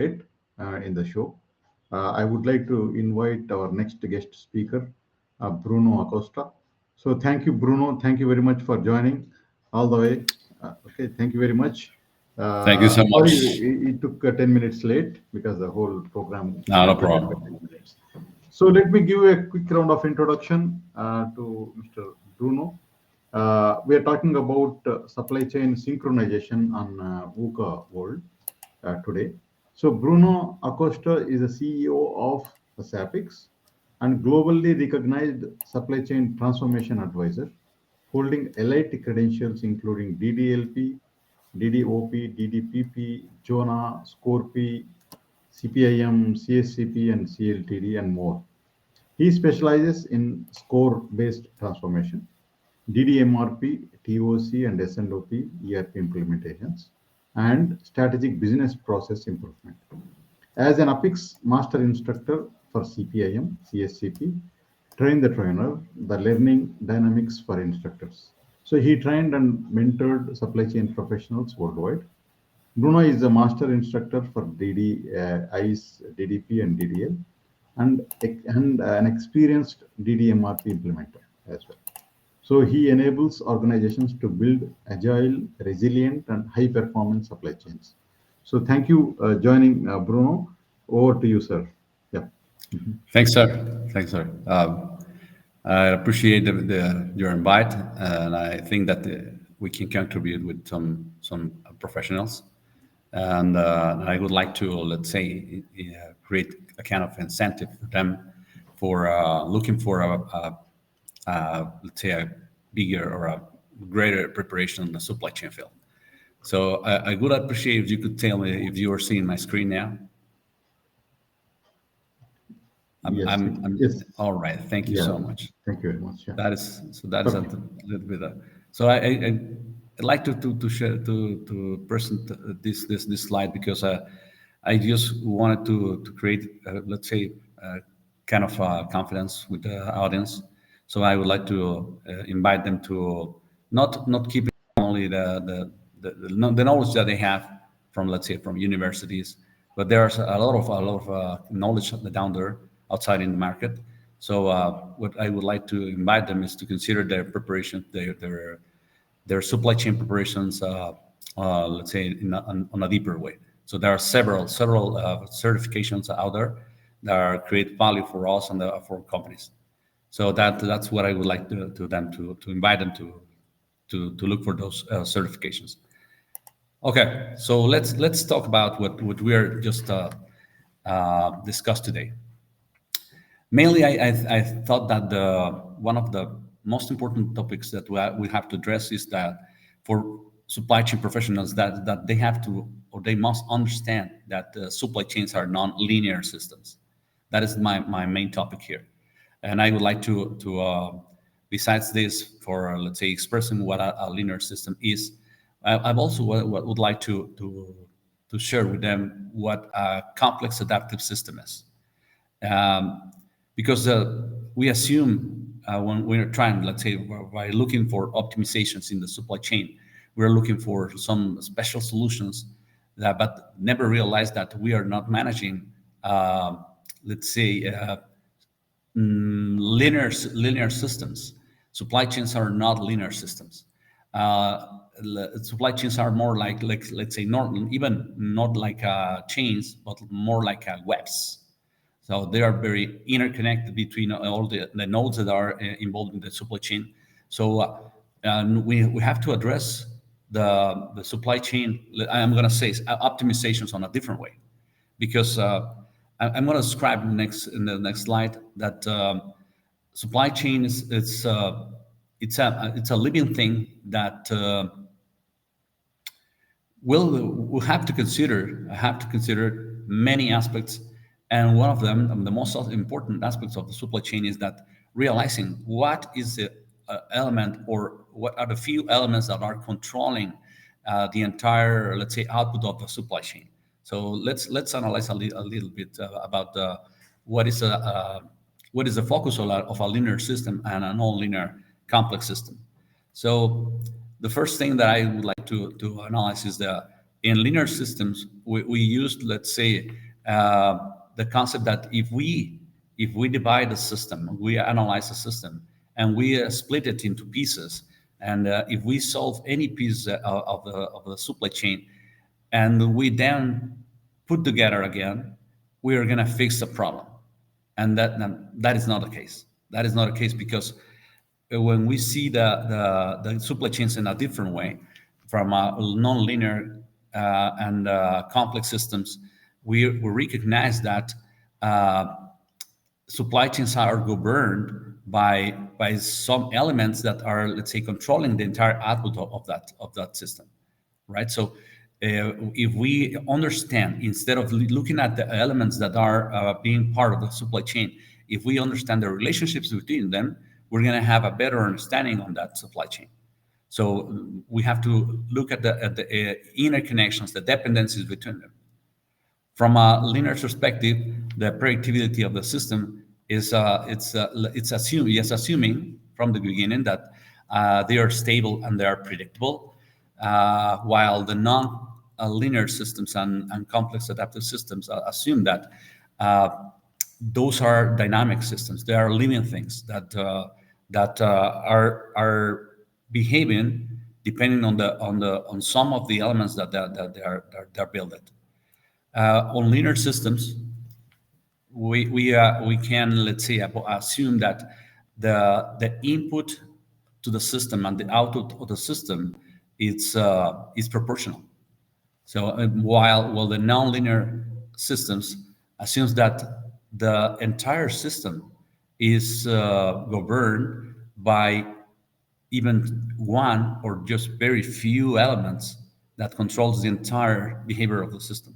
in the show. I would like to invite our next guest speaker, Bruno Acosta. So thank you, Bruno. Thank you very much for joining all the way. Okay, thank you very much. Thank you so Sorry, much. it took 10 minutes late because the whole program No delayed by problem. 10 minutes. So let me give you a quick round of introduction to Mr. Bruno. We are talking about supply chain synchronization on VUCA world today. So Bruno Acosta is the CEO of SAPIX and globally recognized supply chain transformation advisor, holding elite credentials including DDLP, DDOP, DDPP, JONA, SCORP, CPIM, CSCP, and CLTD, and more. He specializes in score-based transformation, DDMRP, TOC, and SNOP ERP implementations, and strategic business process improvement. As an APIX master instructor for CPIM, CSCP, train the trainer, the learning dynamics for instructors. So he trained and mentored supply chain professionals worldwide. Bruno is a master instructor for DD, ICE, DDP, and DDL, and an experienced DDMRP implementer as well. So he enables organizations to build agile, resilient, and high-performance supply chains. So thank you joining Bruno. Over to you, sir. Yeah. Thanks, sir. Thanks, sir. I appreciate your invite, and I think that we can contribute with some professionals. And I would like to, let's say, create a kind of incentive for them for looking for let's say, a bigger or a greater preparation in the supply chain field. So I would appreciate if you could tell me if you are seeing my screen now. Yes. Yes. All right. Thank you Yeah. so much. Thank you very much. Yeah. That is so. That is a Okay. little bit. So I'd like to share to present this slide because I just wanted to create let's say kind of confidence with the audience. So I would like to invite them to not keep it only the knowledge that they have from, let's say, from universities, but there's a lot of knowledge down there outside in the market. So what I would like to invite them is to consider their preparation, their supply chain preparations, let's say, on a deeper way. So there are several certifications out there that create value for us and for companies. So that's what I would like to invite them to look for those certifications. Okay, so let's talk about what we are just discussed today. Mainly, I thought that one of the most important topics that we have to address is that for supply chain professionals that they have to, or they must understand that supply chains are non-linear systems. That is my main topic here, and I would like to besides this, for let's say expressing what a linear system is, I've also would like to share with them what a complex adaptive system is. Because we assume when we're trying, let's say, by looking for optimizations in the supply chain, we're looking for some special solutions, but never realize that we are not managing, let's say, linear systems. Supply chains are not linear systems. Supply chains are more like let's say, even not like chains, but more like webs. So they are very interconnected between all the nodes that are involved in the supply chain. So we have to address the supply chain. I'm going to say optimizations on a different way, because I'm going to describe in the next slide that supply chain is it's a living thing that we'll have to consider many aspects. And one of them, the most important aspects of the supply chain, is that realizing what is the element, or what are the few elements that are controlling the entire, let's say, output of the supply chain. So let's analyze a little bit about what is the focus of a linear system and a non-linear complex system. So the first thing that I would like to analyze is in linear systems, we used, let's say, the concept that if we divide the system, we analyze the system, and we split it into pieces, and if we solve any piece of the supply chain, and we then put together again, we are going to fix the problem. And that is not the case. That is not the case, because when we see the supply chains in a different way, from non-linear and complex systems, we recognize that supply chains are governed by some elements that are, let's say, controlling the entire output of that system, right? So if we understand, instead of looking at the elements that are being part of the supply chain, if we understand the relationships between them, we're going to have a better understanding on that supply chain. So we have to look at the interconnections, the dependencies between them. From a linear perspective, the predictability of the system is assuming from the beginning that they are stable and they are predictable, while the non-linear systems and complex adaptive systems assume that those are dynamic systems. They are living things that are behaving depending on some of the elements that they're built. On linear systems, we can, let's say, assume that the input to the system and the output of the system is proportional. So while the nonlinear systems assumes that the entire system is governed by even one or just very few elements that controls the entire behavior of the system.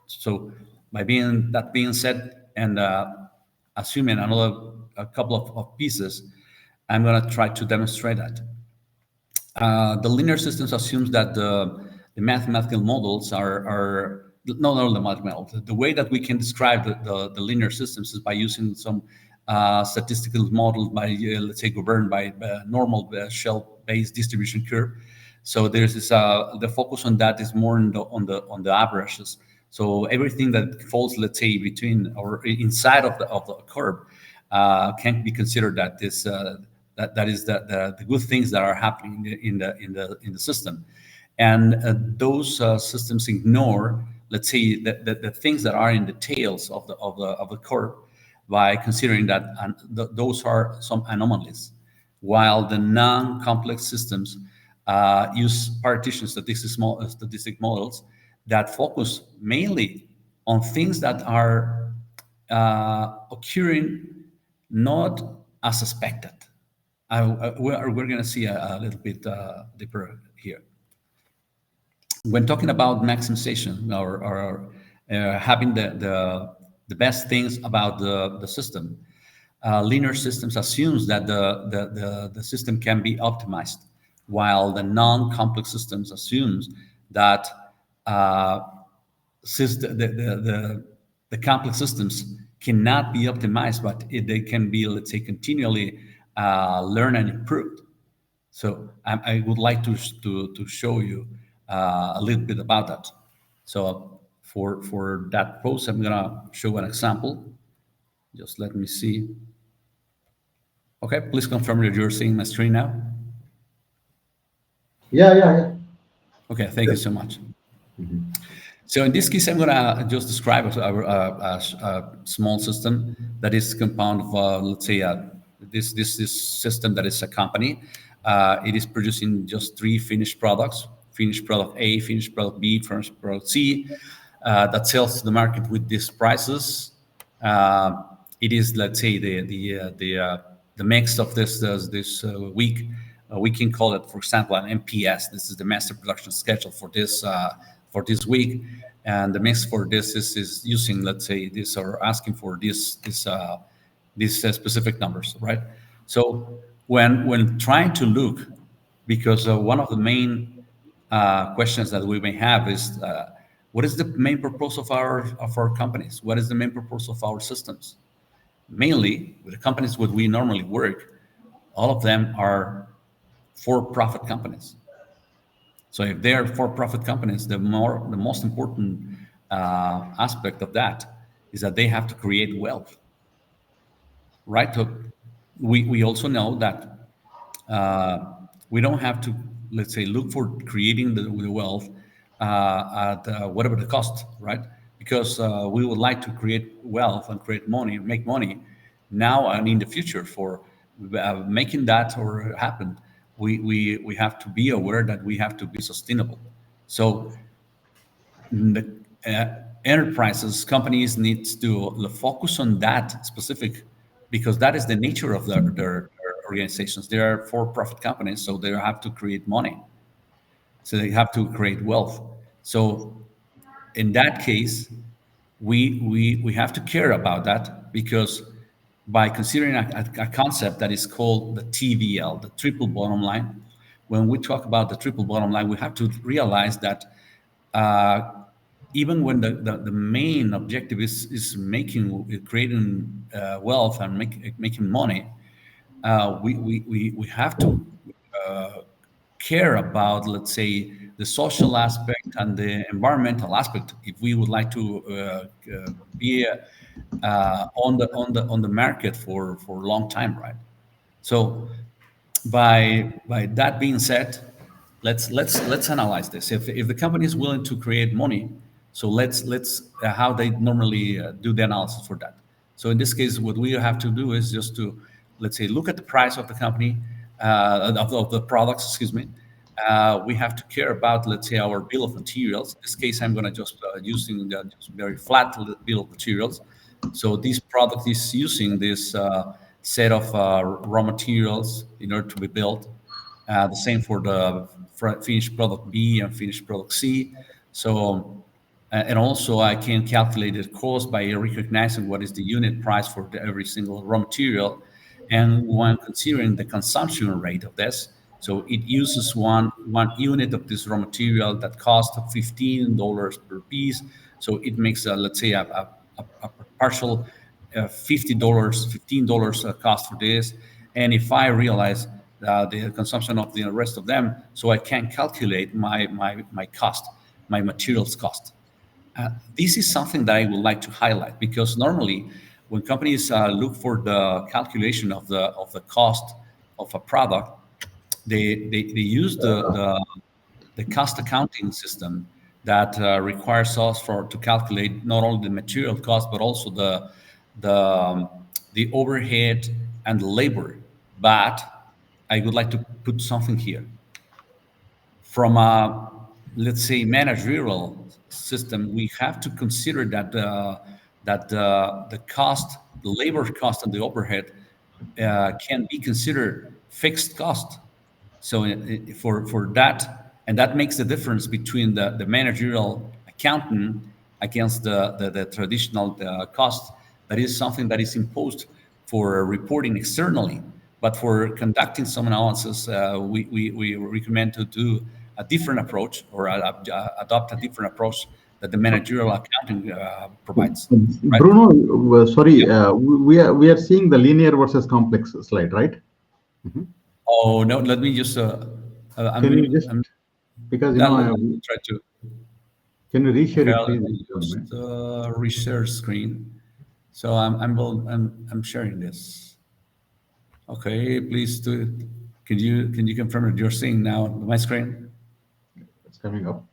So by being said, and assuming a couple of pieces, I'm going to try to demonstrate that. The linear systems assumes that the mathematical models are no, the mathematical. The way that we can describe the linear systems is by using some statistical models, by let's say, governed by normal shell-based distribution curve. So there's this the focus on that is more on the averages. So everything that falls, let's say, between or inside of the curve can be considered that this that is the good things that are happening in the system, and those systems ignore, let's say, the things that are in the tails of the curve, by considering that those are some anomalies, while the non-complex systems use partition statistic models that focus mainly on things that are occurring not as expected. We're going to see a little bit deeper here. When talking about maximization or having the best things about the system, linear systems assumes that the system can be optimized, while the non-complex systems assumes that the complex systems cannot be optimized, but they can be, let's say, continually learn and improved. So I would like to show you a little bit about that. So for that post, I'm gonna show an example. Just let me see. Okay, please confirm that you're seeing my screen now. Yeah. Okay, thank you so much. So in this case, I'm gonna just describe a small system that is compound of, let's say, this system that is a company. It is producing just 3 finished products: finished product A, finished product B, finished product C, that sells to the market with these prices. It is, let's say, the mix of this week. We can call it, for example, an MPS. This is the master production schedule for this week, and the mix for this is using, let's say, this, or asking for these specific numbers, right? So when trying to look, because one of the main questions that we may have is, what is the main purpose of our companies? What is the main purpose of our systems? Mainly, with the companies where we normally work, all of them are for-profit companies. So if they are for-profit companies, the most important aspect of that is that they have to create wealth, right? So we also know that we don't have to, let's say, look for creating the wealth at whatever the cost, right? Because we would like to create wealth and create money, make money now and in the future. For making that or happen, we have to be aware that we have to be sustainable. So the enterprises, companies needs to focus on that specific, because that is the nature of their organizations. They are for-profit companies, so they have to create money. So they have to create wealth. So in that case, we have to care about that, because by considering a concept that is called the TVL, the triple bottom line, when we talk about the triple bottom line, we have to realize that uh, even when the main objective is making creating wealth and making money, we have to care about, let's say, the social aspect and the environmental aspect if we would like to be on the market for a long time, right? So by that being said, let's analyze this. If the company is willing to create money, so let's how they normally do the analysis for that. So in this case, what we have to do is just to, let's say, look at the price of the company, of the products, excuse me. We have to care about, let's say, our bill of materials. In this case, I'm going to just using just very flat bill of materials. So this product is using this set of raw materials in order to be built. The same for the finished product B and finished product C. So, and also I can calculate the cost by recognizing what is the unit price for every single raw material. And when considering the consumption rate of this, so it uses one unit of this raw material that costs $15 per piece. So it makes, let's say, a partial $50, $15 cost for this. And if I realize the consumption of the rest of them, so I can calculate my cost, my materials cost. This is something that I would like to highlight, because normally when companies look for the calculation of the cost of a product, they use the cost accounting system that requires us to calculate not only the material cost but also the overhead and the labor. But I would like to put something here. From a, let's say, managerial system, we have to consider that the cost, the labor cost, and the overhead can be considered fixed cost. So for that, and that makes the difference between the managerial accountant against the traditional cost. That is something that is imposed for reporting externally. But for conducting some analysis, we recommend to do a different approach, or adopt a different approach that the managerial accounting provides. Right? Bruno, sorry, Yep. we are seeing the linear versus complex slide, right? Oh no, let me just. Can you just, I'm because that. Let I have, me try to. can you reshare Okay, it, let please, if me you don't just mind? reshare screen. So I'm sharing this. Okay, please do it. Can you confirm that you're seeing now my screen? It's coming up.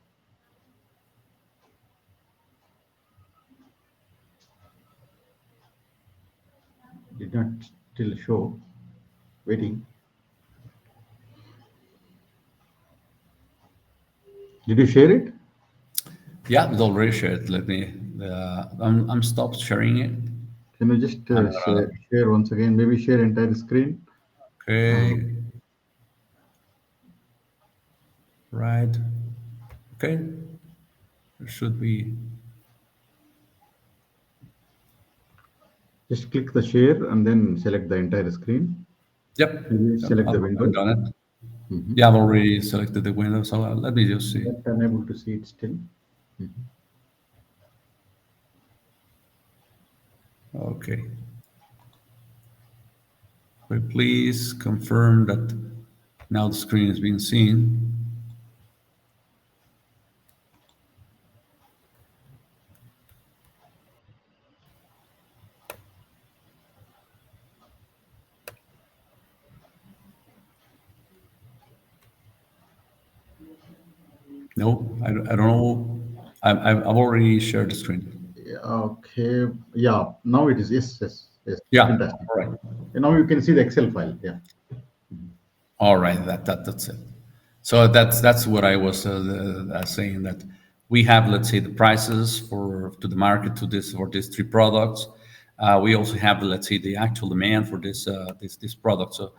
Did not still show. Waiting. Did you share it? Yeah, it's already shared. Let me. I'm stopped sharing it. Can you just I'm gonna. share once again? Maybe share entire screen. Okay. Right. Okay. There should be. Just click the share and then select the entire screen. Yep. Maybe Yep. select the I've window. done it. Mhm. Yeah, I've already selected the window. So let me just see. But unable to see it still. Okay. But please confirm that now the screen is being seen. I don't know. I've already shared the screen. Yeah, okay. Yeah. Now it is. Yes. Yes. Yes. Yeah. Fantastic. All right. And now you can see the Excel file. Yeah. All right. That's it. So that's what I was saying, that we have, let's say, the prices for to the market to this for these three products. We also have, let's say, the actual demand for this product. So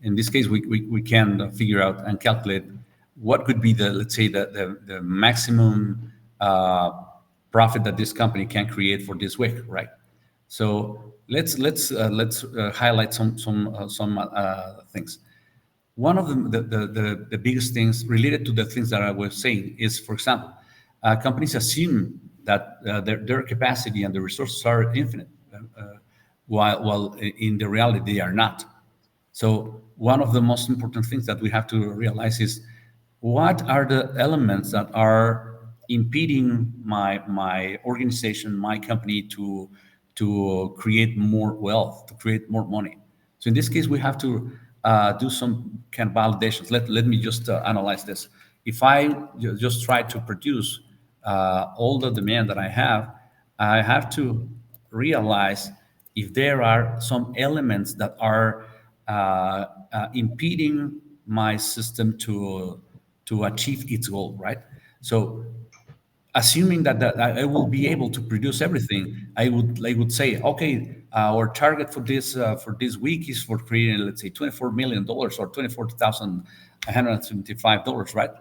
in this case, we can figure out and calculate what could be the, let's say, the maximum profit that this company can create for this week, right? So let's highlight some things. One of the biggest things related to the things that I was saying is, for example, companies assume that their capacity and the resources are infinite, while in the reality they are not. So one of the most important things that we have to realize is what are the elements that are impeding my organization, my company to create more wealth, to create more money. So in this case, we have to do some kind of validations. Let me just analyze this. If I just try to produce all the demand that I have to realize if there are some elements that are impeding my system to achieve its goal, right? So assuming that I will be able to produce everything, I would say, okay, our target for this week is for creating, let's say, $24 million or $24,175, right?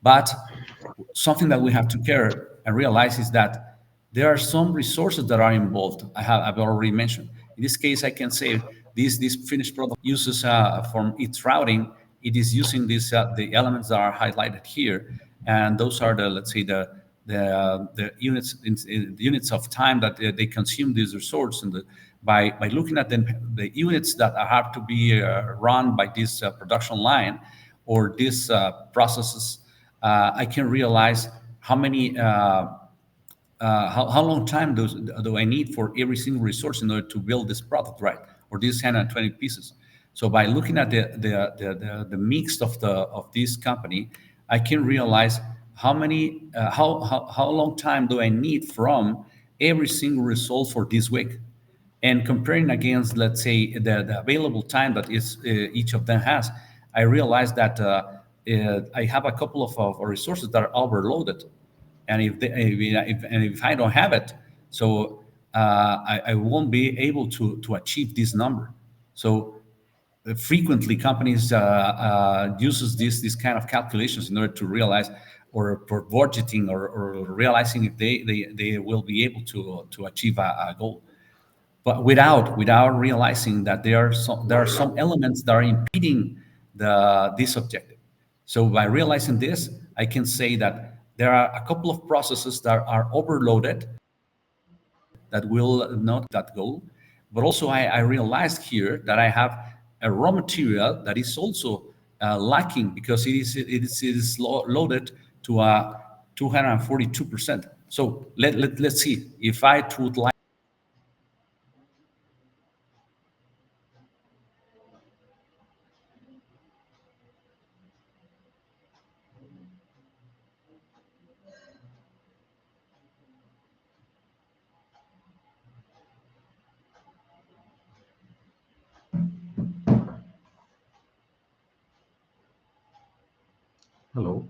But something that we have to care and realize is that there are some resources that are involved. I've already mentioned. In this case, I can say this finished product uses from its routing. It is using the elements that are highlighted here, and those are the, let's say, the units the units of time that they consume these resources. And by looking at the units that have to be run by this production line or these processes, I can realize how many how long time do I need for every single resource in order to build this product, right? Or these 120 pieces. So by looking at the mix of this company, I can realize how many how long time do I need from every single result for this week, and comparing against, let's say, the available time that is each of them has. I realize that I have a couple of resources that are overloaded, and if I don't have it, so I won't be able to achieve this number. So frequently companies uses this kind of calculations in order to realize, or for budgeting, or realizing if they will be able to achieve a goal, but without realizing that there are some elements that are impeding this objective. So by realizing this, I can say that there are a couple of processes that are overloaded that will not that goal. But also I realized here that I have a raw material that is also lacking, because it is loaded to a 242%. So let's see if I would like. Hello.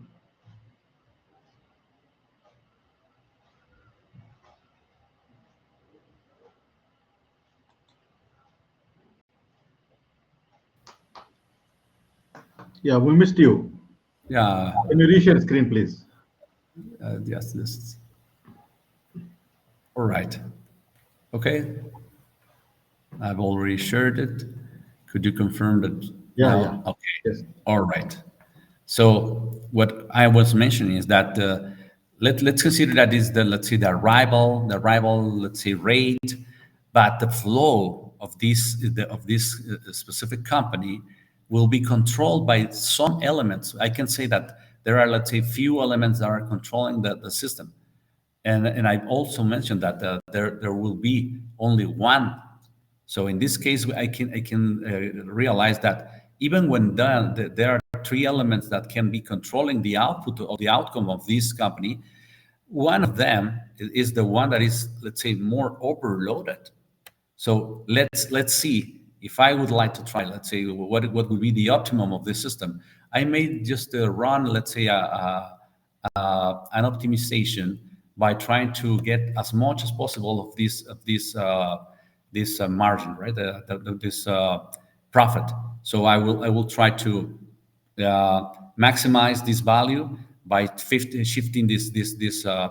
Yeah, we missed you. Yeah, Can you reshare screen, please? yes, this. All right. Okay, I've already shared it. Could you confirm that Yeah, yeah. now? Okay. Yes. All right. So what I was mentioning is that let's consider that is the, let's say, the arrival, let's say, rate, but the flow of this specific company will be controlled by some elements. I can say that there are, let's say, few elements that are controlling the system. And I also mentioned that there will be only one. So in this case, I can realize that even when done, there are three elements that can be controlling the output or the outcome of this company. One of them is the one that is, let's say, more overloaded. So let's see if I would like to try, let's say, what would be the optimum of this system. I may just run, let's say, an optimization by trying to get as much as possible of this margin, right? This profit. So I will try to maximize this value by shifting these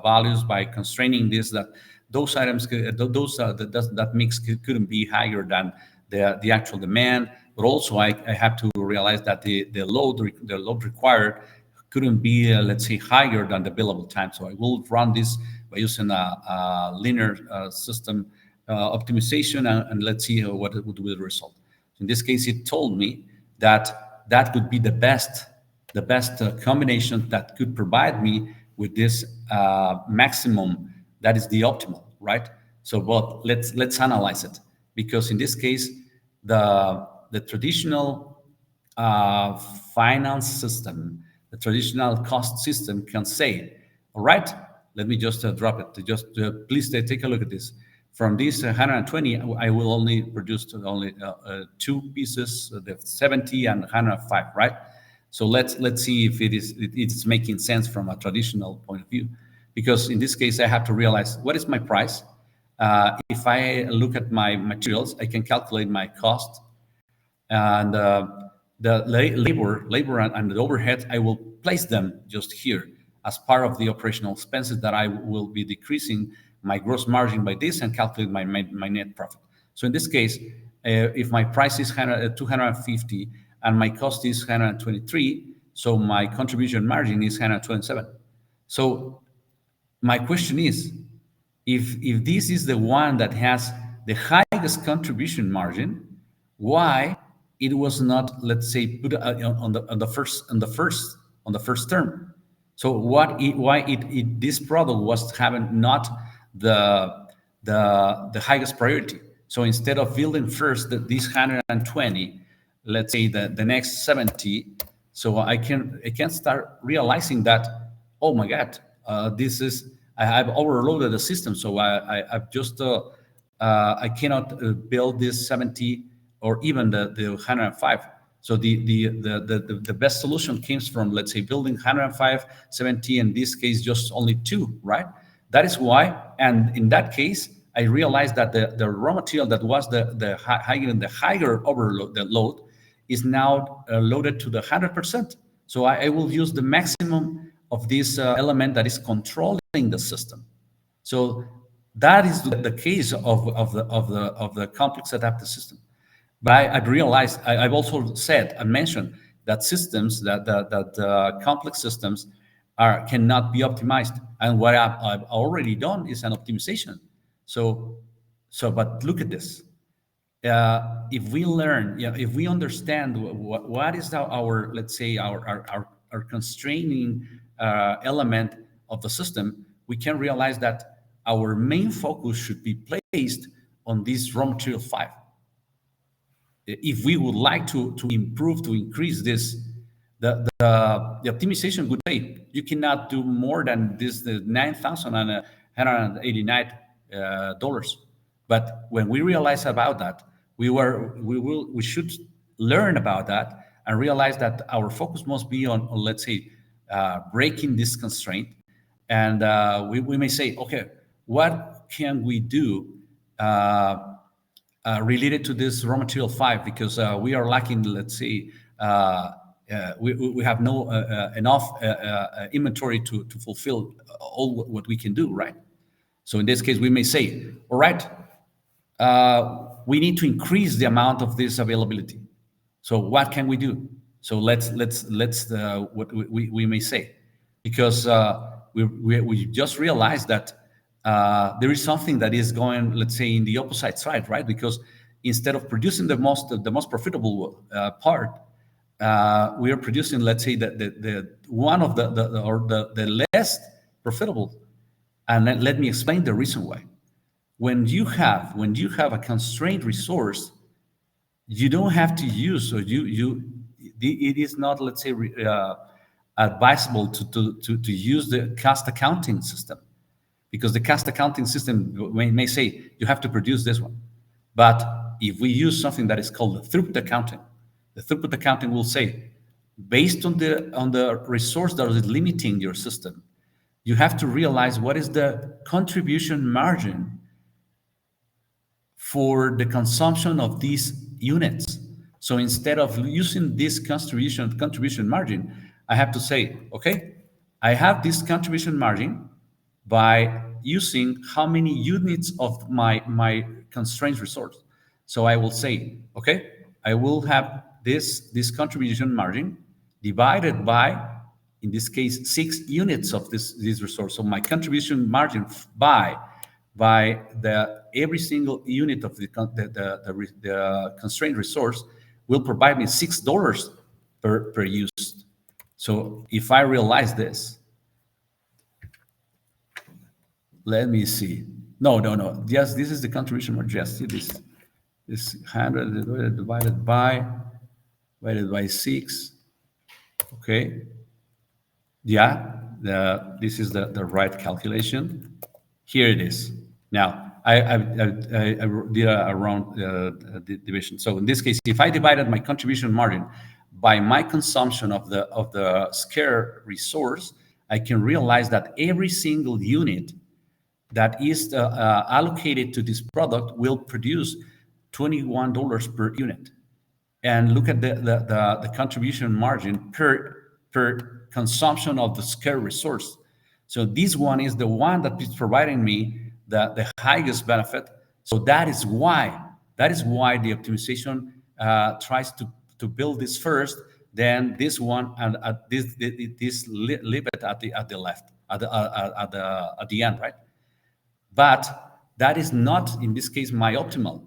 values, by constraining this, that those items, that mix couldn't be higher than the actual demand. But also I have to realize that the load required couldn't be, let's say, higher than the billable time. So I will run this by using a linear system optimization, and let's see what it would be the result. In this case, it told me that that could be the best combination that could provide me with this maximum that is the optimal, right? So, well, let's analyze it, because in this case, the traditional finance system, the traditional cost system can say, all right, let me just drop it. Just please take a look at this. From this 120, I will only produce only two pieces, the 70 and 105, right? So let's see if it's making sense from a traditional point of view, because in this case I have to realize what is my price. If I look at my materials, I can calculate my cost, and the labor and the overhead, I will place them just here as part of the operational expenses that I will be decreasing my gross margin by this and calculate my net profit. So in this case, if my price is 250 and my cost is 123, so my contribution margin is 127. So my question is, if this is the one that has the highest contribution margin, why it was not, let's say, put on the first term? So why this product was having not the highest priority? So instead of building first this 120, let's say the next 70, so I can start realizing that, oh my God, I've overloaded the system, so I've just I cannot build this 70 or even the 105. So the best solution comes from, let's say, building 105, 70, in this case just only two, right? That is why, and in that case, I realized that the raw material that was the higher overload, the load, is now loaded to the 100%. So I will use the maximum of this element that is controlling the system. So that is the case of the complex adaptive system. But I've realized, I've also said and mentioned that systems, that complex systems cannot be optimized. And what I've already done is an optimization. So, but look at this. If we learn, if we understand what is our, let's say, our constraining element of the system, we can realize that our main focus should be placed on this raw material 5. If we would like to improve, to increase this, the optimization would say you cannot do more than this, the $9,189 dollars. But when we realize about that, we should learn about that and realize that our focus must be on let's say, breaking this constraint. And we may say, okay, what can we do related to this raw material 5, because we are lacking, let's say, we have no enough inventory to fulfill all what we can do, right? So in this case, we may say, all right, we need to increase the amount of this availability. So what can we do? So let's what we may say, because we just realized that there is something that is going, let's say, in the opposite side, right? Because instead of producing the most profitable part, we are producing, let's say, the one of the less profitable. And let me explain the reason why. When you have a constrained resource, you don't have to use, or it is not, let's say, advisable to use the cost accounting system, because the cost accounting system may say you have to produce this one. But if we use something that is called the throughput accounting will say, based on the resource that is limiting your system, you have to realize what is the contribution margin for the consumption of these units. So instead of using this contribution margin, I have to say, okay, I have this contribution margin by using how many units of my constraints resource. So I will say, okay, I will have this contribution margin divided by, in this case, 6 units of this resource. So my contribution margin by the every single unit of the constrained resource will provide me $6 per use. So if I realize this, let me see. No. Yes, this is the contribution margin. Just see this 100 divided by 6. Okay. Yeah, this is the right calculation. Here it is. Now, I did a round division. So in this case, if I divided my contribution margin by my consumption of the scarce resource, I can realize that every single unit that is allocated to this product will produce $21 per unit. And look at the contribution margin per consumption of the scarce resource. So this one is the one that is providing me the highest benefit. So that is why the optimization tries to build this first, then this one, and this leave it at the left, at the end, right? But that is not, in this case, my optimal,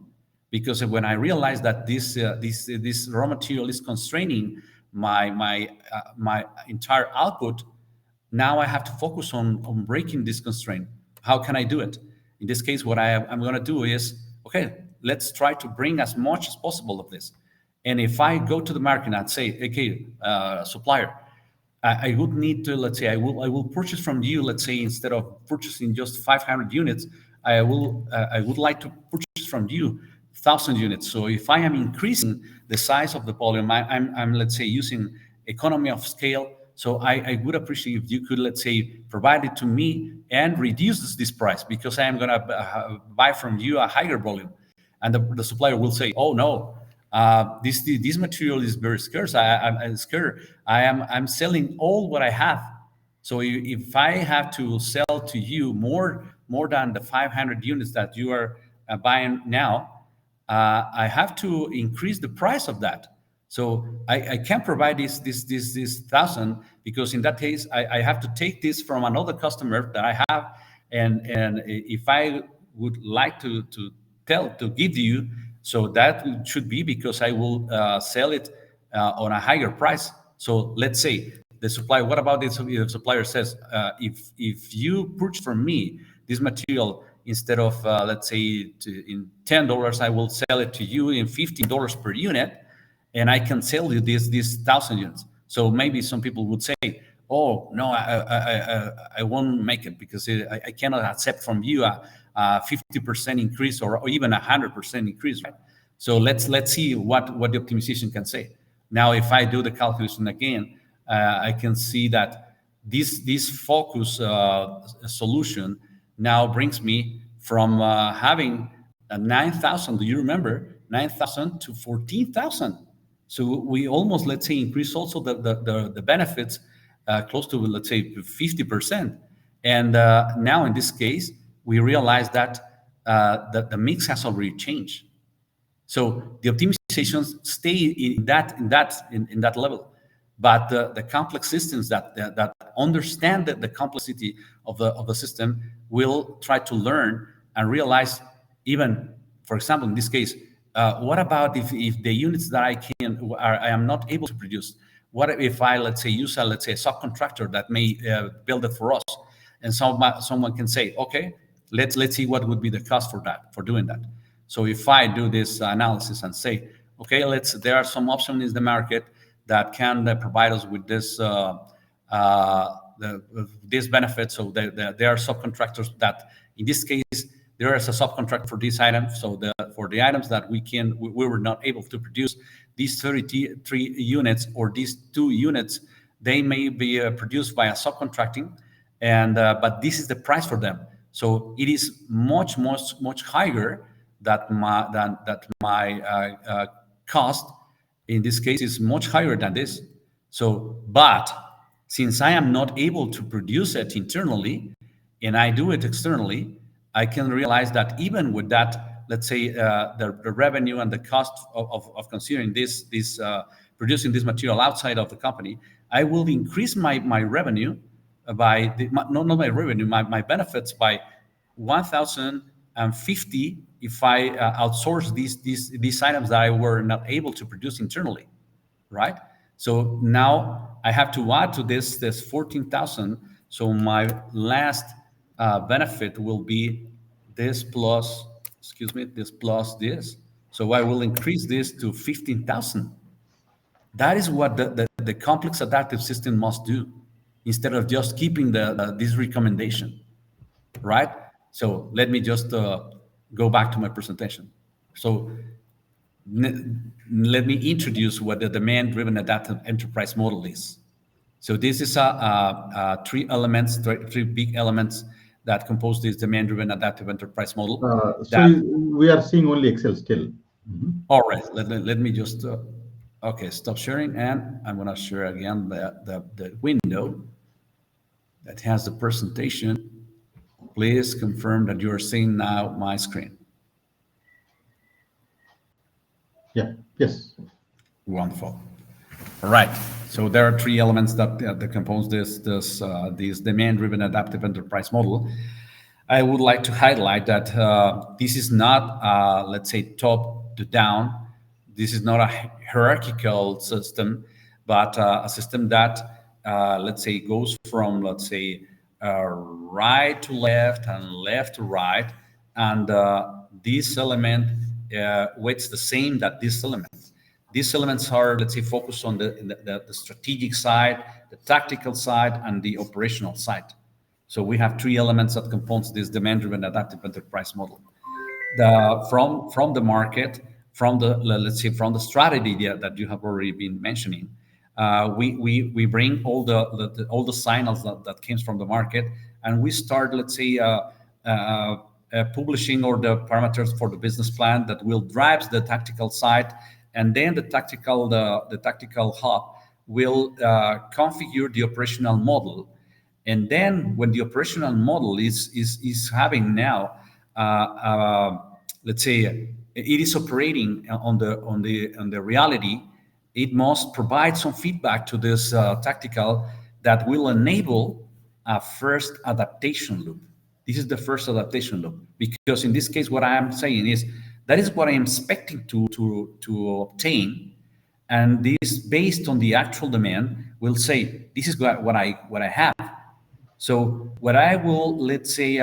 because when I realize that this raw material is constraining my entire output, now I have to focus on breaking this constraint. How can I do it? In this case, what I'm going to do is, okay, let's try to bring as much as possible of this. And if I go to the market and say, okay, supplier, I would need to, let's say, I will purchase from you, let's say, instead of purchasing just 500 units, I would like to purchase from you 1,000 units. So if I am increasing the size of the volume, I'm let's say, using economy of scale. So I would appreciate if you could, let's say, provide it to me and reduce this price, because I am going to buy from you a higher volume. And the supplier will say, oh no, this material is very scarce. I'm scared. I'm selling all what I have. So if I have to sell to you more than the 500 units that you are buying now, I have to increase the price of that. So I can't provide this 1,000, because in that case I have to take this from another customer that I have, and if I would like to give you, so that should be because I will sell it on a higher price. So let's say the supplier, what about this? The supplier says, if you purchase from me this material, instead of let's say in $10, I will sell it to you in $15 per unit, and I can sell you this 1,000 units. So maybe some people would say, oh no, I won't make it, because I cannot accept from you a 50% increase or even 100% increase, right? So let's see what the optimization can say. Now, if I do the calculation again, I can see that this focus solution now brings me from having a 9,000. Do you remember 9,000 to 14,000? So we almost, let's say, increase also the benefits close to, let's say, 50%. And now in this case, we realize that the mix has already changed. So the optimizations stay in that level, but the complex systems that understand the complexity of the system will try to learn and realize, even, for example, in this case, what about if the units that I am not able to produce? What if I, let's say, use a subcontractor that may build it for us? And someone can say, okay, let's see what would be the cost for doing that. So if I do this analysis and say, okay, there are some options in the market that can provide us with this benefit. So there are subcontractors that, in this case, there is a subcontractor for these items. So for the items that we were not able to produce, these 33 units or these 2 units, they may be produced by a subcontracting, and but this is the price for them. So it is much higher that my cost in this case is much higher than this. So, but since I am not able to produce it internally and I do it externally, I can realize that even with that, let's say the revenue and the cost of considering this producing this material outside of the company, I will increase my revenue by not my revenue, my benefits by 1,050 if I outsource these items that I were not able to produce internally, right? So now I have to add to this 14,000. So my last benefit will be this plus, excuse me, this plus this. So I will increase this to 15,000. That is what the complex adaptive system must do, instead of just keeping this recommendation, right? So let me just go back to my presentation. So let me introduce what the demand-driven adaptive enterprise model is. So this is three big elements that compose this demand-driven adaptive enterprise model. So we are seeing only Excel still. All right, let me just, okay, stop sharing, and I'm gonna share again the window that has the presentation. Please confirm that you are seeing now my screen. Yeah, yes. Wonderful. All right. So there are 3 elements that compose this demand-driven adaptive enterprise model. I would like to highlight that this is not, let's say, top to down. This is not a hierarchical system, but a system that, let's say, goes from, let's say, right to left and left to right, and this element weights the same that this element. These elements are, let's say, focused on the strategic side, the tactical side, and the operational side. So we have 3 elements that compose this demand-driven adaptive enterprise model. From the market, from the, let's say, from the strategy that you have already been mentioning, we bring all the signals that came from the market, and we start, let's say, publishing all the parameters for the business plan that will drive the tactical side, and then the tactical hub will configure the operational model. And then when the operational model is having now, let's say, it is operating on the reality, it must provide some feedback to this tactical that will enable a first adaptation loop. This is the first adaptation loop, because in this case, what I am saying is that is what I am expecting to obtain, and this, based on the actual demand, will say this is what I have. So what I will, let's say,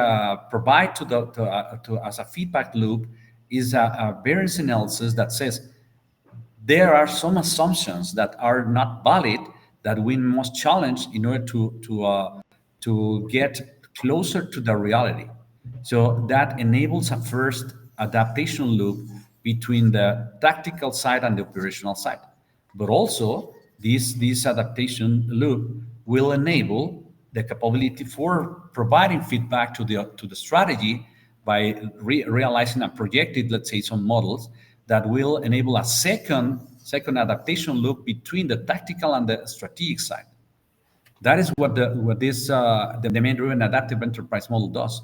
provide to as a feedback loop is a variance analysis that says there are some assumptions that are not valid that we must challenge in order to get closer to the reality. So that enables a first adaptation loop between the tactical side and the operational side. But also, this adaptation loop will enable the capability for providing feedback to the strategy by realizing and projected, let's say, some models that will enable a second adaptation loop between the tactical and the strategic side. That is what the demand-driven adaptive enterprise model does,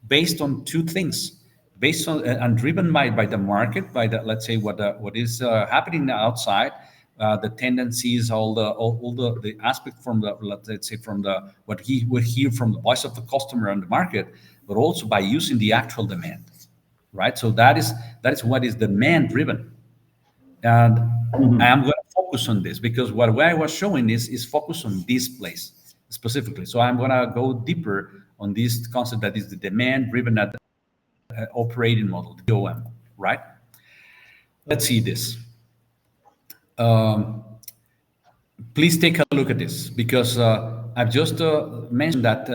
based on 2 things, based on and driven by the market, by the, let's say, what is happening outside, the tendencies, all the aspect from the, let's say, from the what he will hear from the voice of the customer and the market, but also by using the actual demand, right? So that is what is demand driven. And I am going to focus on this because what I was showing is focus on this place specifically. So I'm going to go deeper on this concept that is the demand-driven operating model, the DOM, right? Let's see this. please take a look at this, because I've just mentioned that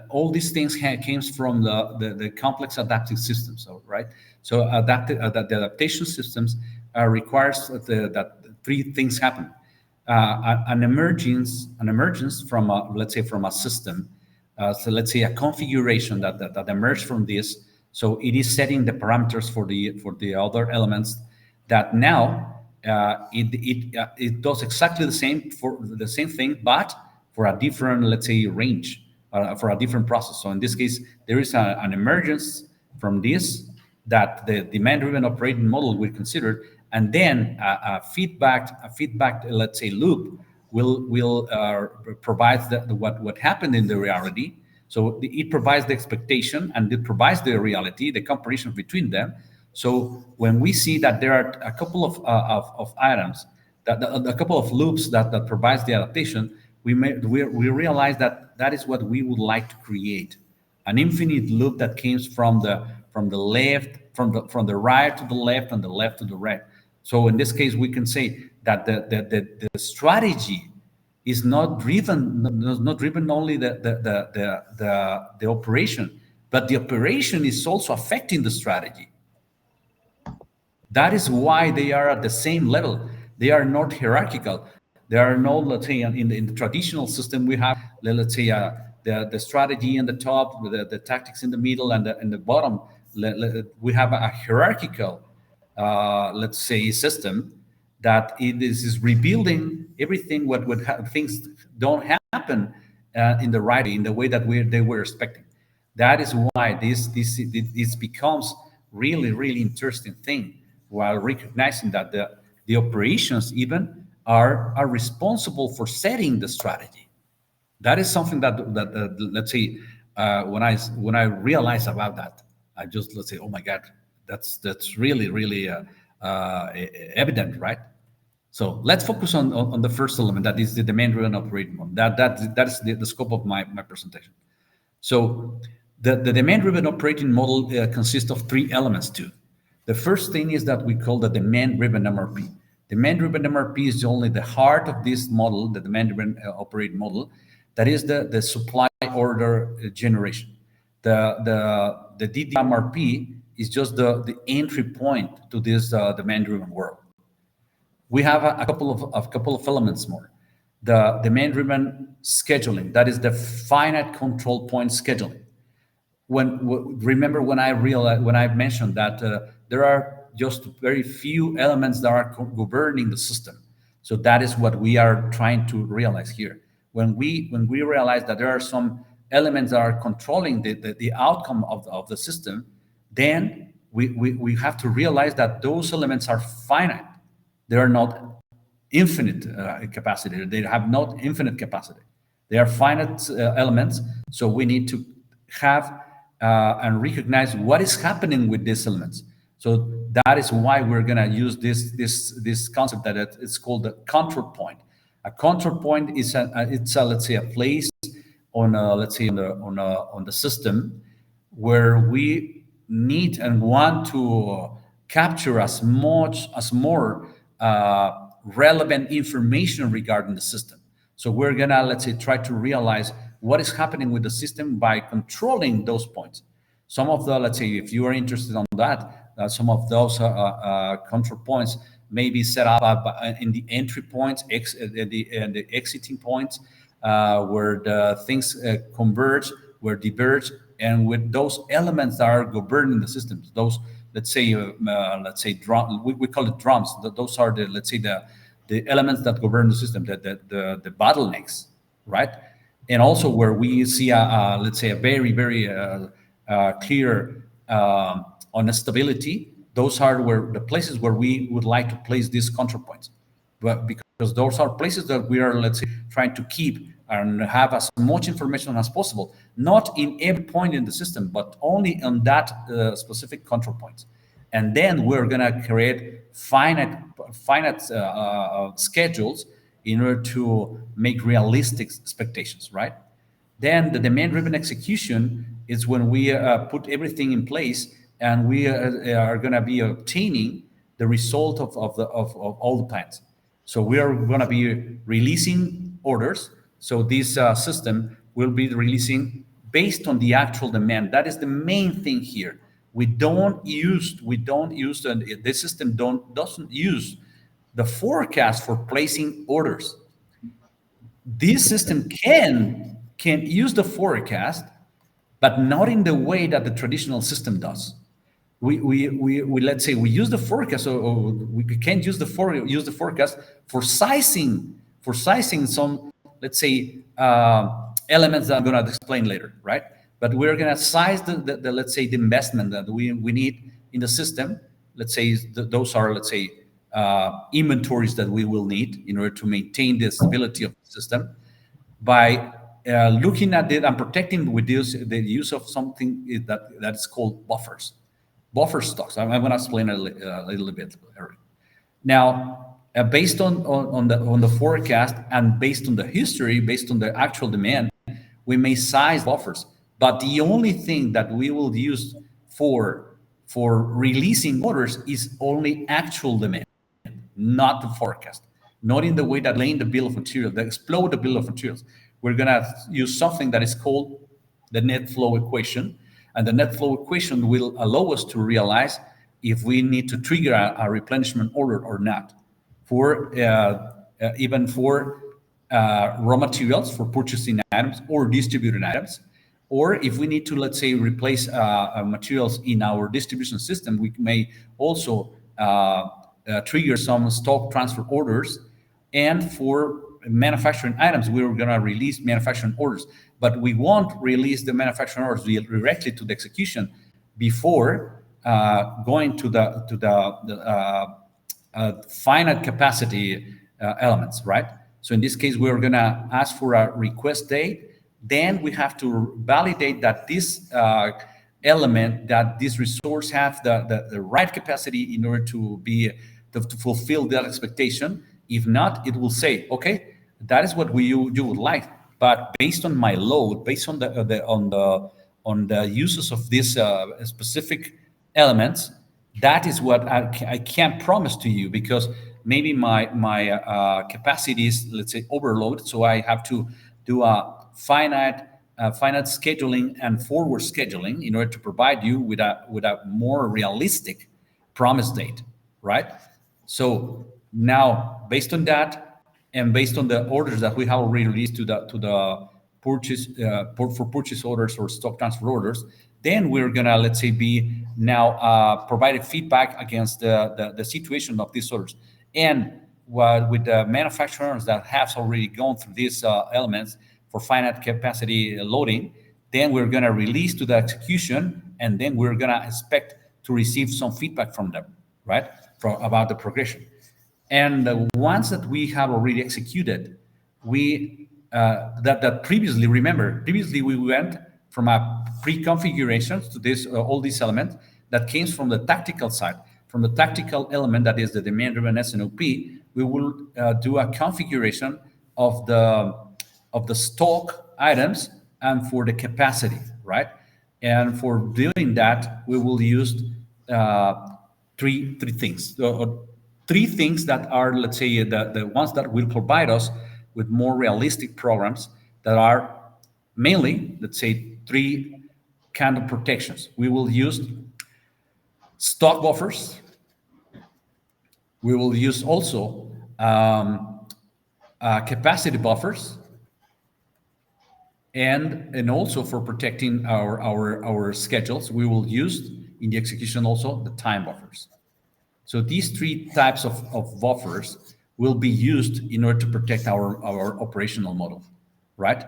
all these things came from the complex adaptive systems, so, right? So the adaptation systems requires that three things happen. An emergence from let's say from a system, so let's say a configuration that emerged from this. So it is setting the parameters for the other elements that now it does exactly the same thing, but for a different, let's say, range, for a different process. So in this case, there is an emergence from this that the demand-driven operating model will consider, and then a feedback, let's say, loop will provide what happened in the reality. So it provides the expectation and it provides the reality, the comparison between them. So when we see that there are a couple of items, a couple of loops that provides the adaptation, we realize that is what we would like to create, an infinite loop that comes from the left, from the right to the left, and the left to the right. So in this case, we can say that the strategy is not driven only the operation, but the operation is also affecting the strategy. That is why they are at the same level. They are not hierarchical. There are no, let's say, in the traditional system, we have, let's say, the strategy in the top, the tactics in the middle, and the bottom. We have a hierarchical, let's say, system that is rebuilding everything what things don't happen in the right, in the way that they were expecting. That is why this becomes really interesting thing, while recognizing that the operations even are responsible for setting the strategy. That is something that let's say, when I realize about that, I just, let's say, oh my God, that's really evident, right? So let's focus on the first element, that is the demand-driven operating model. That's the scope of my presentation. So the demand-driven operating model consists of three elements too. The first thing is that we call the demand-driven MRP. Demand-driven MRP is only the heart of this model, the demand-driven operating model. That is the supply order generation. The DDMRP is just the entry point to this demand-driven world. We have a couple of elements more. The demand-driven scheduling, that is the finite control point scheduling. Remember when I mentioned that there are just very few elements that are governing the system. So that is what we are trying to realize here. When we realize that there are some elements that are controlling the outcome of the system, then we have to realize that those elements are finite. They are not infinite capacity. They have not infinite capacity. They are finite elements. So we need to have and recognize what is happening with these elements. So that is why we're going to use this concept that it's called the control point. A control point is let's say, a place let's say, on the system where we need and want to capture as more relevant information regarding the system. So we're gonna, let's say, try to realize what is happening with the system by controlling those points. Some of let's say, if you are interested on that, some of those control points may be set up in the entry points, the exiting points, where the things converge, where diverge, and with those elements that are governing the systems. Those, let's say, drum. We call it drums. Those are let's say, the elements that govern the system, the bottlenecks, right? And also where we see let's say, a very clear on stability. Those are the places where we would like to place these control points, but because those are places that we are, let's say, trying to keep and have as much information as possible, not in every point in the system, but only on that specific control points. And then we're going to create finite schedules in order to make realistic expectations, right? Then the demand-driven execution is when we put everything in place, and we are going to be obtaining the result of all the plans. So we are going to be releasing orders. So this system will be releasing based on the actual demand. That is the main thing here. We don't use the system doesn't use the forecast for placing orders. This system can use the forecast, but not in the way that the traditional system does. We let's say we use the forecast, or we can't use use the forecast for sizing some, let's say, elements that I'm going to explain later, right? But we're going to size the let's say the investment that we need in the system. Let's say those are, let's say, inventories that we will need in order to maintain the stability of the system by looking at it and protecting with the use of something that is called buffers, buffer stocks. I'm going to explain a little bit, Eric. Now, based on the forecast and based on the history, based on the actual demand, we may size buffers. But the only thing that we will use for releasing orders is only actual demand, not the forecast, not in the way that laying the bill of materials, that explode the bill of materials. We're going to use something that is called the net flow equation. And the net flow equation will allow us to realize if we need to trigger a replenishment order or not, for even for raw materials, for purchasing items or distributed items, or if we need to, let's say, replace materials in our distribution system, we may also trigger some stock transfer orders. And for manufacturing items, we're going to release manufacturing orders, but we won't release the manufacturing orders directly to the execution before going to the finite capacity elements, right? So in this case, we're going to ask for a request date. Then we have to validate that this element, that this resource have the right capacity in order to fulfill that expectation. If not, it will say, okay, that is what you would like, but based on my load, based on the uses of these specific elements, that is what I can't promise to you, because maybe my capacity is, let's say, overload. So I have to do a finite scheduling and forward scheduling in order to provide you with a more realistic promise date, right? So now, based on that, and based on the orders that we have already released to the purchase for purchase orders or stock transfer orders, then we're gonna, let's say, be now providing feedback against the situation of these orders. And with the manufacturers that have already gone through these elements for finite capacity loading, then we're gonna release to the execution, and then we're gonna expect to receive some feedback from them, right, about the progression. And once that we have already executed, we that previously, remember, previously we went from a pre-configuration to this all these elements that came from the tactical side. From the tactical element, that is the demand-driven SNOP, we will do a configuration of the stock items and for the capacity, right? And for doing that, we will use three things. Three things that are, let's say, the ones that will provide us with more realistic programs that are mainly, let's say, three kind of protections. We will use stock buffers. We will use also capacity buffers, and also for protecting our schedules, we will use in the execution also the time buffers. So these three types of buffers will be used in order to protect our operational model, right?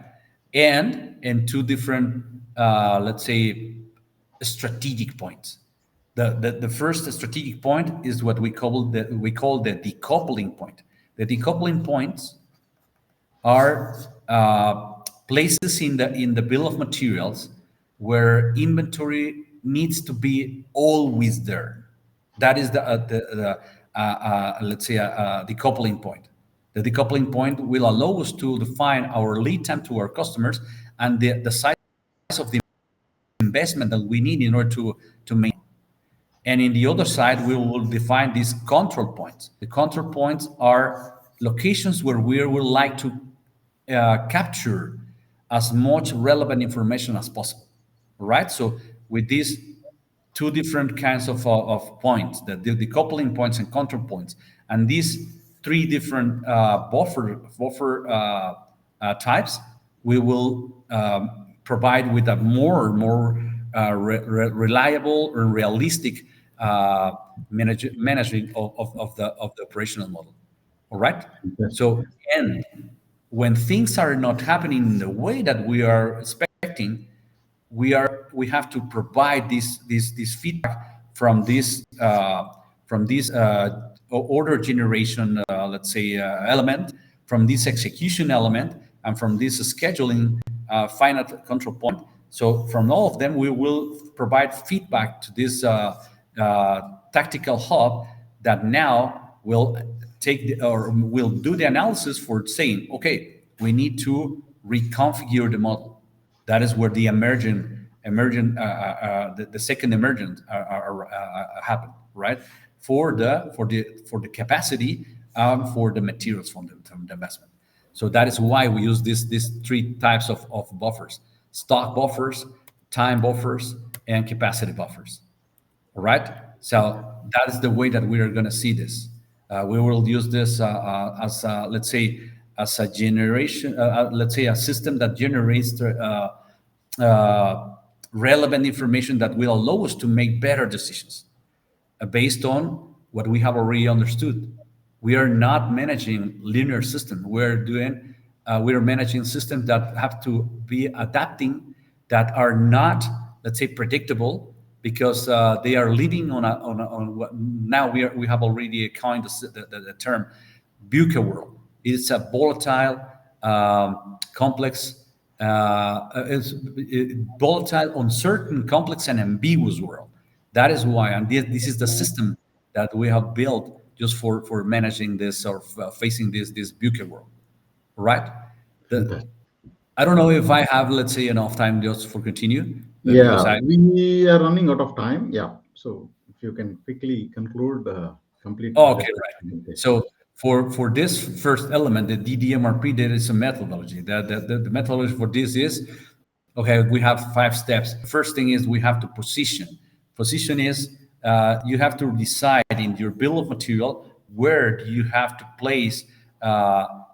And two different, let's say, strategic points. The first strategic point is what we call the decoupling point. The decoupling points are places in the bill of materials where inventory needs to be always there. That is let's say a decoupling point. The decoupling point will allow us to define our lead time to our customers and the size of the investment that we need in order to maintain. And in the other side, we will define these control points. The control points are locations where we would like to capture as much relevant information as possible, right? So with these two different kinds of points, the decoupling points and control points, and these three different buffer types, we will provide with a more reliable or realistic managing of the operational model. All right. Fantastic. So, and when things are not happening in the way that we are expecting, we have to provide this feedback from this order generation, let's say, element, from this execution element, and from this scheduling finite control point. So from all of them, we will provide feedback to this tactical hub that now will or will do the analysis for saying, okay, we need to reconfigure the model. That is where the the second emergent happen, right? For the capacity, for the materials from the investment. So that is why we use these three types of buffers: stock buffers, time buffers, and capacity buffers. All right. So that is the way that we are going to see this. We will use this as let's say as a generation, let's say a system that generates relevant information that will allow us to make better decisions based on what we have already understood. We are not managing linear systems. We are managing systems that have to be adapting, that are not, let's say, predictable, because they are living on what now we have already coined the term VUCA world. It's a volatile, complex, volatile, uncertain, complex, and ambiguous world. That is why, and this is the system that we have built just for managing this, or facing this VUCA world, right? The, Fantastic. I don't know if I have, let's say, enough time just for continue, because Yeah, I. we are running out of time. Yeah. So if you can quickly conclude the complete Oh, okay, right. presentation. So for this first element, the DDMRP, there is a methodology. The methodology for this is, okay, we have 5 steps. First thing is we have to position. Position is you have to decide in your bill of material where do you have to place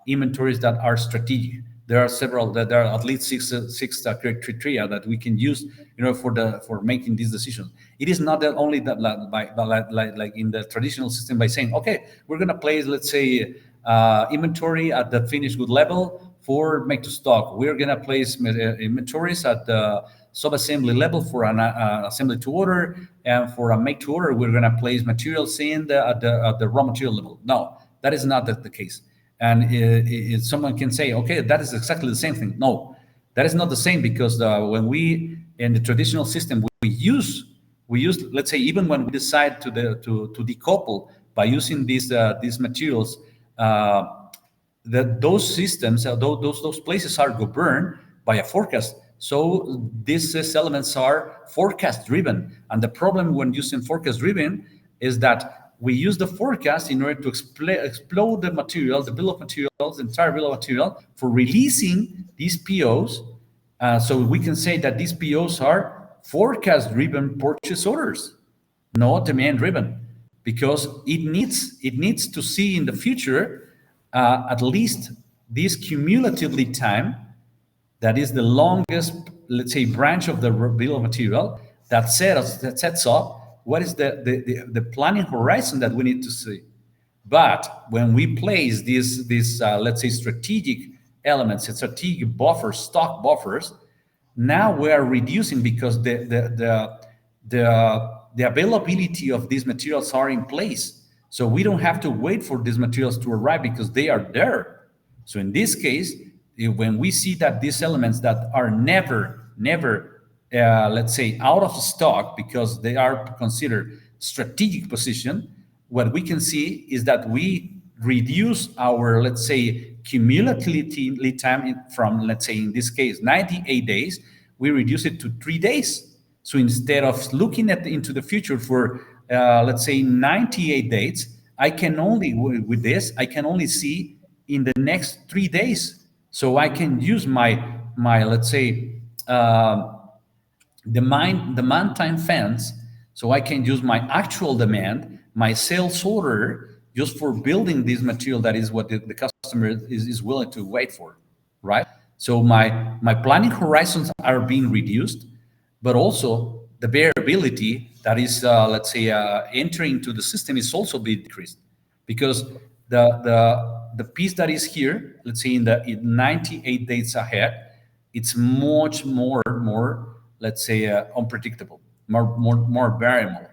inventories that are strategic. There are several. There are at least six criteria that we can use, for making these decisions. It is not that only that like in the traditional system by saying, okay, we're going to place, let's say, inventory at the finished good level for make to stock. We're going to place inventories at the sub-assembly level for an assembly to order, and for a make to order, we're going to place materials at the raw material level. No, that is not the case. And someone can say, okay, that is exactly the same thing. No, that is not the same, because when we in the traditional system we use, let's say, even when we decide to decouple by using these materials, that those systems, those places are governed by a forecast. So these elements are forecast driven, and the problem when using forecast driven is that we use the forecast in order to explode the material, the bill of materials, the entire bill of material, for releasing these POs. So we can say that these POs are forecast driven purchase orders, not demand driven, because it needs to see in the future at least this cumulatively time, that is the longest, let's say, branch of the bill of material, that sets up what is the planning horizon that we need to see. But when we place these let's say, strategic elements, strategic buffers, stock buffers, now we are reducing, because the availability of these materials are in place. So we don't have to wait for these materials to arrive, because they are there. So in this case, when we see that these elements that are never, let's say, out of stock because they are considered strategic position, what we can see is that we reduce our, let's say, cumulative lead time from, let's say, in this case, 98 days, we reduce it to 3 days. So instead of looking into the future for, let's say, 98 days, I can only, with this, I can only see in the next 3 days. So I can use my let's say, demand time fence, so I can use my actual demand, my sales order, just for building this material that is what the customer is willing to wait for, right? So my planning horizons are being reduced, but also the variability that is, let's say, entering to the system is also being decreased, because the piece that is here, let's say in 98 days ahead, it's much more, let's say, unpredictable, more variable.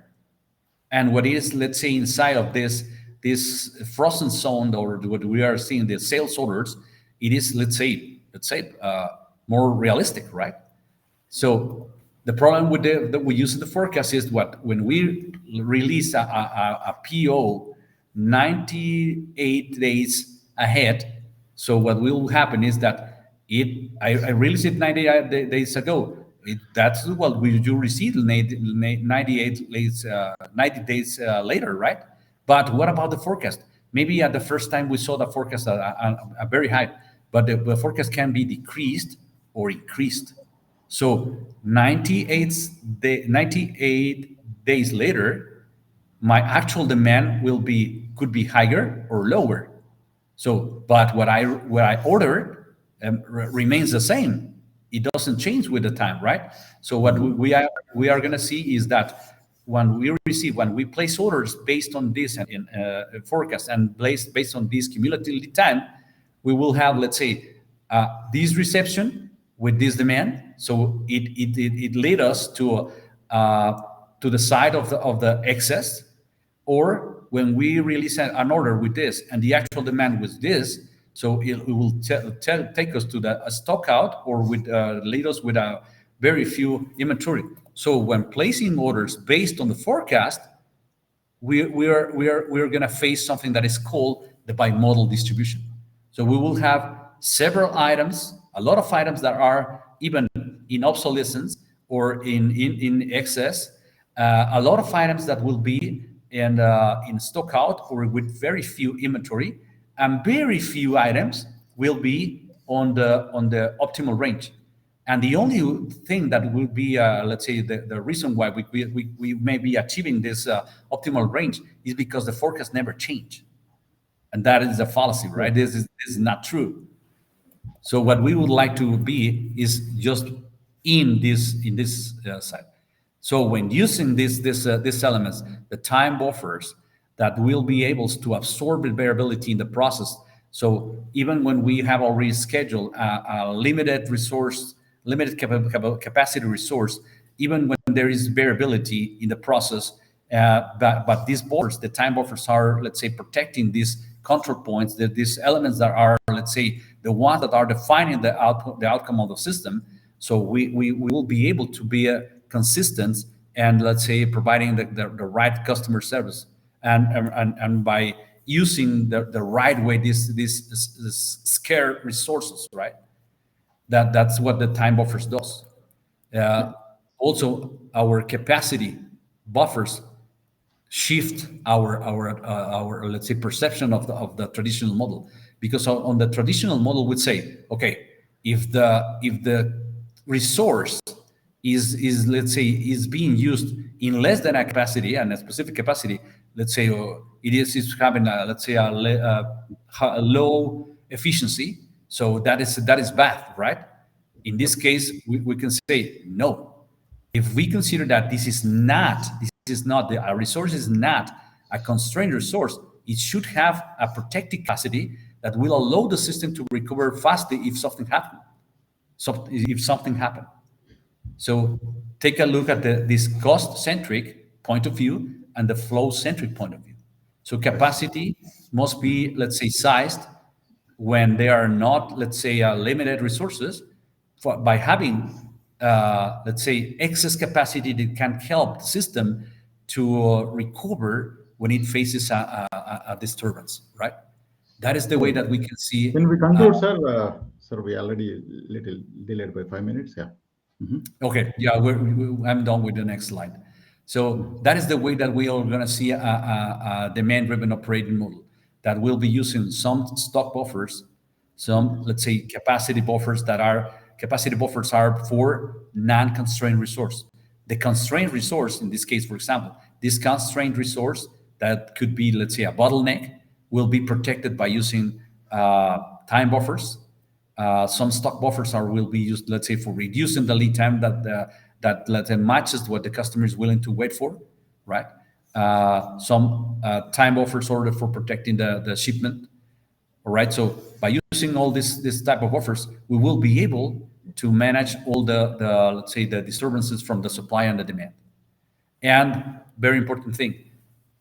And what is, let's say, inside of this frozen zone, or what we are seeing, the sales orders, it is, let's say, more realistic, right? So the problem with that we use in the forecast is what, when we release a PO 98 days ahead. So what will happen is that I released it 98 days ago. That's what we do receive 98 days, 90 days later, right? But what about the forecast? Maybe at the first time we saw the forecast a very high, but the forecast can be decreased or increased. So 98 days later, my actual demand could be higher or lower. So, but what I ordered remains the same. It doesn't change with the time, right? So what we are going to see is that when we place orders based on this and forecast, and based on this cumulative lead time, we will have, let's say, this reception with this demand. So it led us to the side of the excess, or when we release an order with this and the actual demand was this, so it will take us to the stock out, or with lead us with a very few inventory. So when placing orders based on the forecast, we are going to face something that is called the bimodal distribution. So we will have several items, a lot of items that are even in obsolescence or in excess, a lot of items that will be in stock out or with very few inventory, and very few items will be on the optimal range. And the only thing that will be, let's say, the reason why we may be achieving this optimal range is because the forecast never change. And that is a fallacy, right? This is not true. So what we would like to be is just in this side. So when using these elements, the time buffers that will be able to absorb the variability in the process. So even when we have already scheduled a limited resource, limited capacity resource, even when there is variability in the process, but these buffers, the time buffers, are, let's say, protecting these control points, these elements that are, let's say, the ones that are defining the outcome of the system. So we will be able to be consistent and, let's say, providing the right customer service, and by using the right way these scarce resources, right? That's what the time buffers does. Also, our capacity buffers shift our let's say, perception of the traditional model, because on the traditional model would say, okay, if the resource is let's say is being used in less than a capacity, and a specific capacity, let's say, is having let's say a low efficiency, so that is bad, right? In this case, we can say no. If we consider that this is not a resource, is not a constrained resource, it should have a protected capacity that will allow the system to recover fastly if something happened. So take a look at this cost-centric point of view and the flow-centric point of view. So capacity must be, let's say, sized when there are not, let's say, limited resources, by having, let's say, excess capacity that can help the system to recover when it faces a disturbance, right? That is the way that we can When see. we conclude, sir, sir, we already little delayed by 5 minutes. Yeah. Okay, yeah, I'm done with the next slide. So that is the way that we are going to see a demand-driven operating model that will be using some stock buffers, some, let's say, capacity buffers are for non-constrained resource. The constrained resource, in this case, for example, this constrained resource that could be, let's say, a bottleneck, will be protected by using time buffers. Some stock buffers are will be used, let's say, for reducing the lead time that let's say matches what the customer is willing to wait for, right? Some time buffers ordered for protecting the shipment. All right. So by using all this type of buffers, we will be able to manage all the let's say the disturbances from the supply and the demand. And very important thing,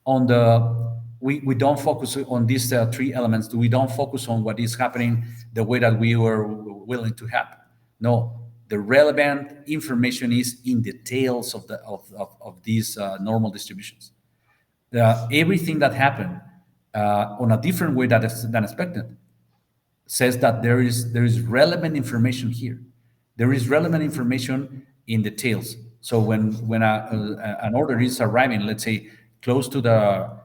on the we don't focus on these three elements. We don't focus on what is happening the way that we were willing to happen. No, the relevant information is in the tails of these normal distributions. Everything that happened on a different way than expected says that there is relevant information here. There is relevant information in the tails. So when an order is arriving, let's say close to the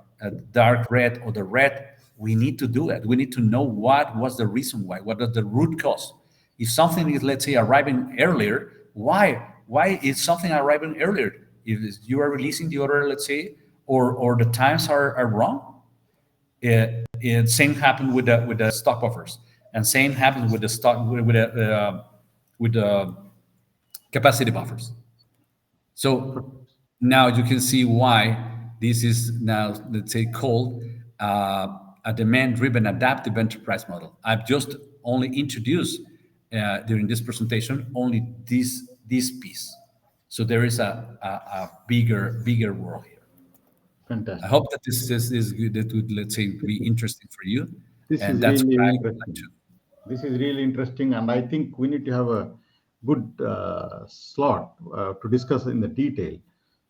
dark red or the red, we need to do it. We need to know what was the reason why, what are the root cause. If something is, let's say, arriving earlier, why? Why is something arriving earlier? If you are releasing the order, let's say, or the times are wrong. Same happened with the stock buffers, and same happened with the stock with the capacity buffers. So now you can see why this is now, let's say, called a demand-driven adaptive enterprise model. I've just only introduced during this presentation only this piece. So there is a bigger world here. I Fantastic. hope that this is good. That would, let's say, be interesting for you, This is and that's really what I would like interesting. to. This is really interesting, and I think we need to have a good slot to discuss in the detail.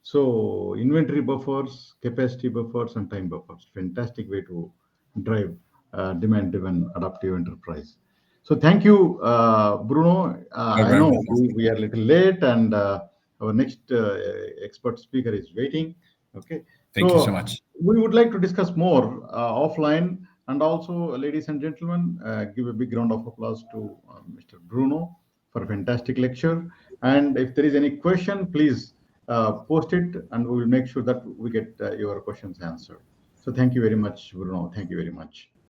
So, inventory buffers, capacity buffers, and time buffers. Fantastic way to drive demand-driven adaptive enterprise. So, thank you, Bruno. You're I very know welcome. we are a little late, and our next expert speaker is waiting. Okay, Thank you so so much. we would like to discuss more offline. And also, ladies and gentlemen, give a big round of applause to Mr. Bruno for a fantastic lecture. And if there is any question, please post it, and we will make sure that we get your questions answered. So, thank you very much, Bruno. Thank you very much.